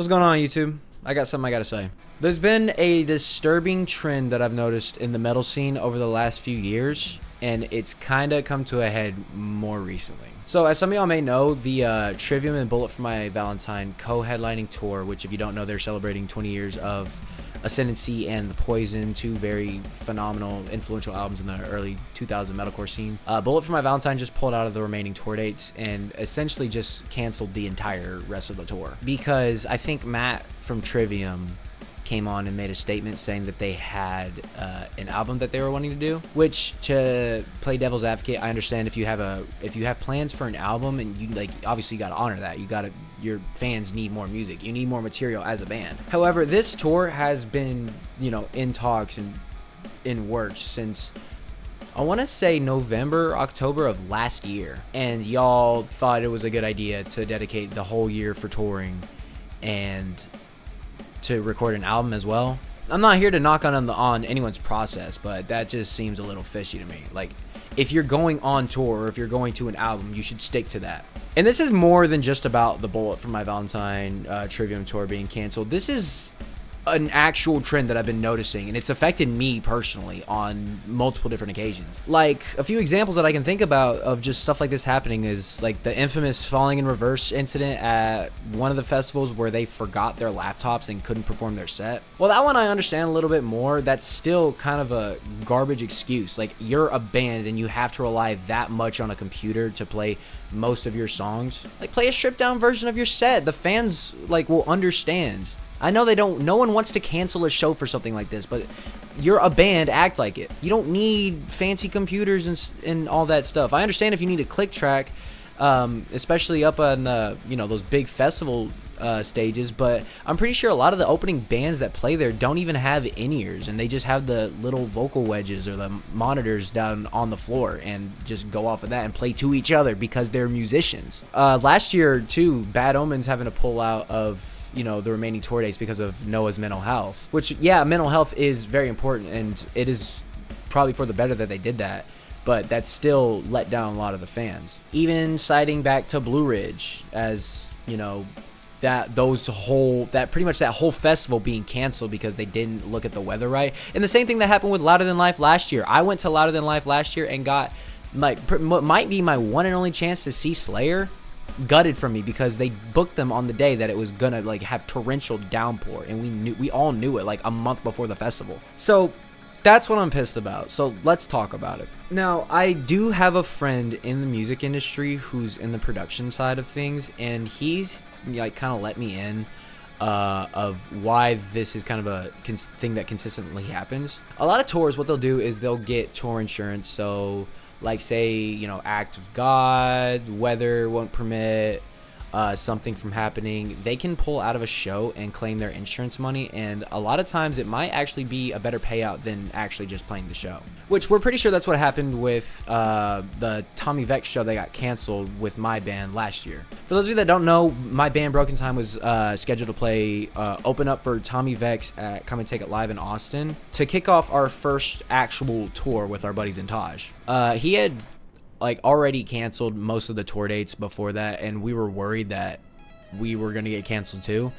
What's going on, YouTube? I got something I gotta say. There's been a disturbing trend that I've noticed in the metal scene over the last few years, and it's kinda come to a head more recently. So, as some of y'all may know, the Trivium and Bullet for My Valentine co-headlining tour, which if you don't know, they're celebrating 20 years of Ascendancy and The Poison, two very phenomenal, influential albums in the early 2000 metalcore scene. Bullet for My Valentine just pulled out of the remaining tour dates and essentially just canceled the entire rest of the tour. Because I think Matt from Trivium came on and made a statement saying that they had an album that they were wanting to do, which, to play devil's advocate, I understand if you have plans for an album, and you obviously you got to honor that. Your fans need more music, you need more material as a band. However, this tour has been in talks and in works since I want to say November, October of last year, and y'all thought it was a good idea to dedicate the whole year for touring and to record an album as well. I'm not here to knock on anyone's process, but that just seems a little fishy to me. Like, if you're going on tour or if you're going to an album, you should stick to that. And this is more than just about the Bullet for My Valentine Trivium tour being canceled. This is an actual trend that I've been noticing, and it's affected me personally on multiple different occasions. Like, a few examples that I can think about of just stuff like this happening is like the infamous falling in reverse incident at one of the festivals where they forgot their laptops and couldn't perform their set. Well, that one I understand a little bit more. That's still kind of a garbage excuse. Like, you're a band and you have to rely that much on a computer to play most of your songs. Like, play a stripped down version of your set. The fans will understand. I know no one wants to cancel a show for something like this, but you're a band, act like it. You don't need fancy computers and all that stuff. I understand if you need a click track, especially up on those big festival stages, but I'm pretty sure a lot of the opening bands that play there don't even have in-ears, and they just have the little vocal wedges or the monitors down on the floor and just go off of that and play to each other because they're musicians. Last year, too, Bad Omens having to pull out of the remaining tour dates because of Noah's mental health, which, yeah, mental health is very important, and it is probably for the better that they did that, but that still let down a lot of the fans. Even citing back to Blue Ridge as, that whole festival being canceled because they didn't look at the weather right. And the same thing that happened with Louder Than Life last year. I went to Louder Than Life last year and got, might be my one and only chance to see Slayer gutted from me because they booked them on the day that it was gonna have torrential downpour, and we all knew it a month before the festival. So that's what I'm pissed about. So let's talk about it. Now, I do have a friend in the music industry who's in the production side of things, and he's kind of let me in of why this is kind of a thing that consistently happens. A lot of tours, what they'll do is they'll get tour insurance. So say, act of God, weather won't permit something from happening, they can pull out of a show and claim their insurance money, and a lot of times it might actually be a better payout than actually just playing the show, which we're pretty sure that's what happened with the Tommy Vex show that got canceled with my band last year. For those of you that don't know, my band Broken Time was scheduled to play open up for Tommy Vex at Come and Take It Live in Austin to kick off our first actual tour with our buddies in Taj. He had already canceled most of the tour dates before that, and we were worried that we were going to get canceled too.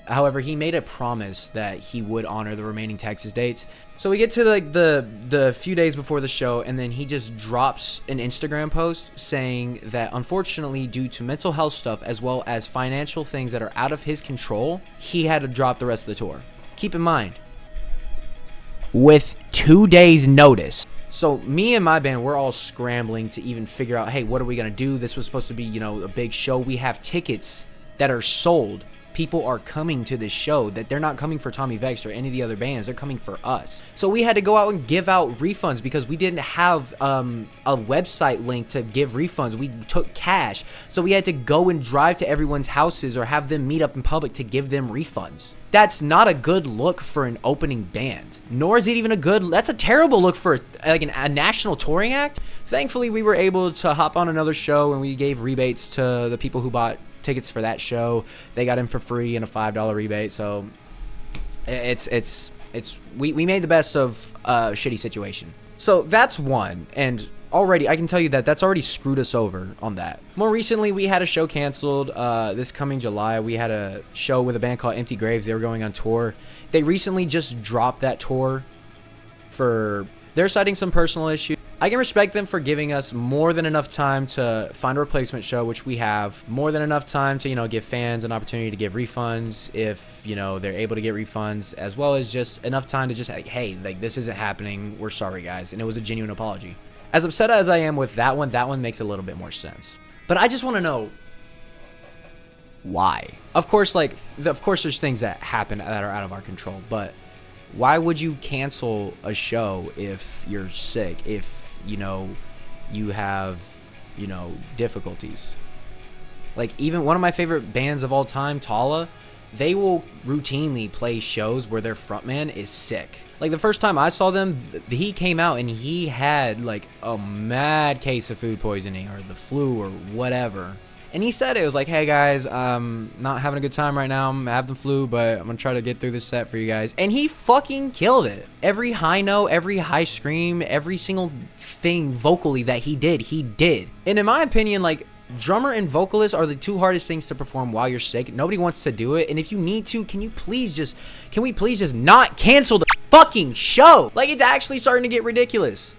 However, he made a promise that he would honor the remaining Texas dates. So we get to the few days before the show, and then he just drops an Instagram post saying that unfortunately, due to mental health stuff as well as financial things that are out of his control, he had to drop the rest of the tour. Keep in mind, with 2 days notice. So me and my band, we're all scrambling to even figure out, hey, what are we going to do? This was supposed to be, a big show. We have tickets that are sold. People are coming to this show that they're not coming for Tommy Vex or any of the other bands. They're coming for us. So we had to go out and give out refunds because we didn't have a website link to give refunds. We took cash. So we had to go and drive to everyone's houses or have them meet up in public to give them refunds. That's not a good look for an opening band, nor is it even that's a terrible look for a national touring act. Thankfully, we were able to hop on another show, and we gave rebates to the people who bought tickets for that show. They got in for free and a $5 rebate. So we made the best of a shitty situation. So that's one, and already, I can tell you that that's already screwed us over on that. More recently, we had a show canceled. This coming July, we had a show with a band called Empty Graves. They were going on tour. They recently just dropped that tour for they're citing some personal issues. I can respect them for giving us more than enough time to find a replacement show, which we have. More than enough time to, you know, give fans an opportunity to give refunds if, you know, they're able to get refunds, as well as just enough time to just, like, hey, like, this isn't happening. We're sorry, guys. And it was a genuine apology. As upset as I am with that one makes a little bit more sense. But I just want to know why. Of course, like, of course there's things that happen that are out of our control, but why would you cancel a show if you're sick, if, you know, you have, you know, difficulties? Like, even one of my favorite bands of all time, Tala, they will routinely play shows where their frontman is sick. Like, the first time I saw them, he came out and he had, like, a mad case of food poisoning or the flu or whatever. And he said it was like, hey guys, not having a good time right now. I'm having the flu, but I'm gonna try to get through this set for you guys. And he fucking killed it. Every high note, every high scream, every single thing vocally that he did. And in my opinion, like, drummer and vocalist are the two hardest things to perform while you're sick. Nobody wants to do it. And if you need to, can we please just not cancel the fucking show? Like, it's actually starting to get ridiculous.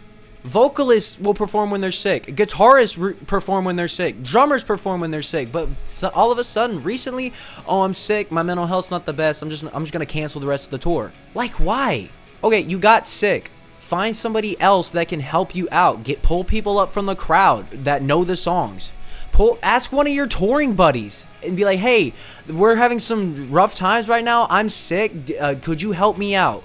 Vocalists will perform when they're sick. Guitarists perform when they're sick. Drummers perform when they're sick. But all of a sudden, recently, oh, I'm sick. My mental health's not the best. I'm just gonna cancel the rest of the tour. Like, why? Okay, you got sick. Find somebody else that can help you out. Pull people up from the crowd that know the songs. Ask one of your touring buddies and be like, hey, we're having some rough times right now. I'm sick. Could you help me out?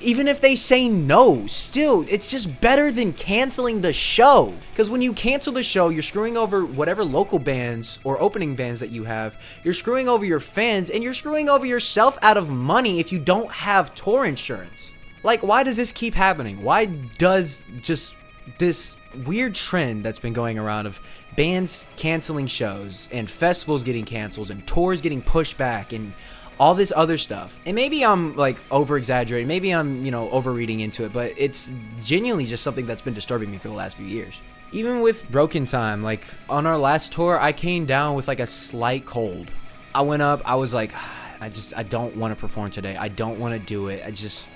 Even if they say no, still, it's just better than canceling the show. Because when you cancel the show, you're screwing over whatever local bands or opening bands that you have. You're screwing over your fans, and you're screwing over yourself out of money if you don't have tour insurance. Like, why does this keep happening? Why does just this weird trend that's been going around of bands canceling shows and festivals getting canceled and tours getting pushed back and all this other stuff? And maybe I'm, like, over-exaggerating. Maybe I'm, you know, over-reading into it. But it's genuinely just something that's been disturbing me for the last few years. Even with Broken Time, like, on our last tour, I came down with, like, a slight cold. I went up. I was like, I don't want to perform today. I don't want to do it. I just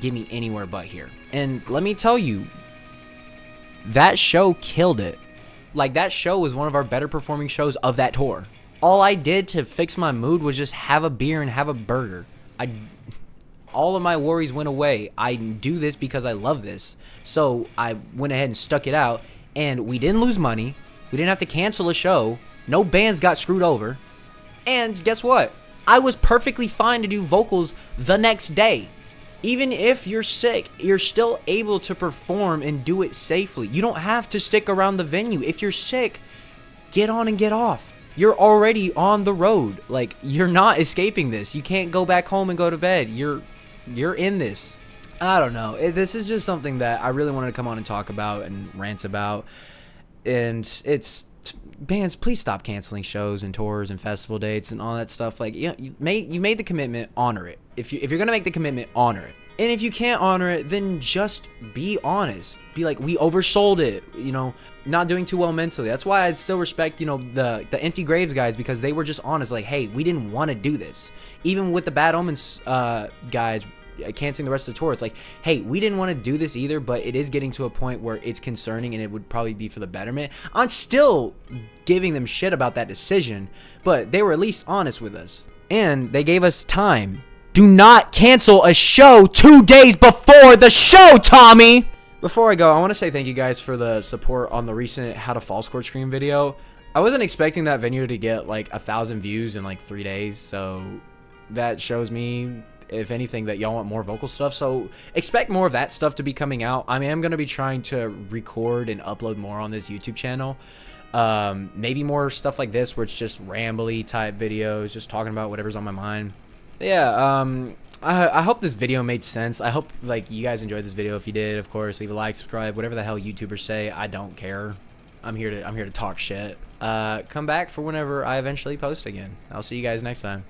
give me anywhere but here. And let me tell you, that show killed it. Like, that show was one of our better performing shows of that tour. All I did to fix my mood was just have a beer and have a burger. All of my worries went away. I do this because I love this. So I went ahead and stuck it out, and we didn't lose money. We didn't have to cancel a show. No bands got screwed over. And guess what? I was perfectly fine to do vocals the next day. Even if you're sick, you're still able to perform and do it safely. You don't have to stick around the venue. If you're sick, get on and get off. You're already on the road. Like, you're not escaping this. You can't go back home and go to bed. You're in this. I don't know. This is just something that I really wanted to come on and talk about and rant about. And it's, bands, please stop canceling shows and tours and festival dates and all that stuff. Like, you made the commitment, honor it. If you're gonna make the commitment, honor it. And if you can't honor it, then just be honest. Be like, we oversold it, you know, not doing too well mentally. That's why I still respect, you know, the Empty Graves guys, because they were just honest. Like, hey, we didn't want to do this. Even with the Bad Omens guys canceling the rest of the tour, it's like, hey, we didn't want to do this either, but it is getting to a point where it's concerning and it would probably be for the betterment. I'm still giving them shit about that decision, but they were at least honest with us. And they gave us time. Do not cancel a show 2 days before the show, Tommy! Before I go, I want to say thank you guys for the support on the recent How to False Chord Scream video. I wasn't expecting that video to get like 1,000 views in like 3 days, so that shows me, if anything, that y'all want more vocal stuff. So expect more of that stuff to be coming out. I am going to be trying to record and upload more on this YouTube channel. Maybe more stuff like this where it's just rambly type videos, just talking about whatever's on my mind. Yeah, I hope this video made sense. I hope, like, you guys enjoyed this video. If you did, of course, leave a like, subscribe, whatever the hell YouTubers say. I don't care. I'm here to talk shit. Come back for whenever I eventually post again. I'll see you guys next time.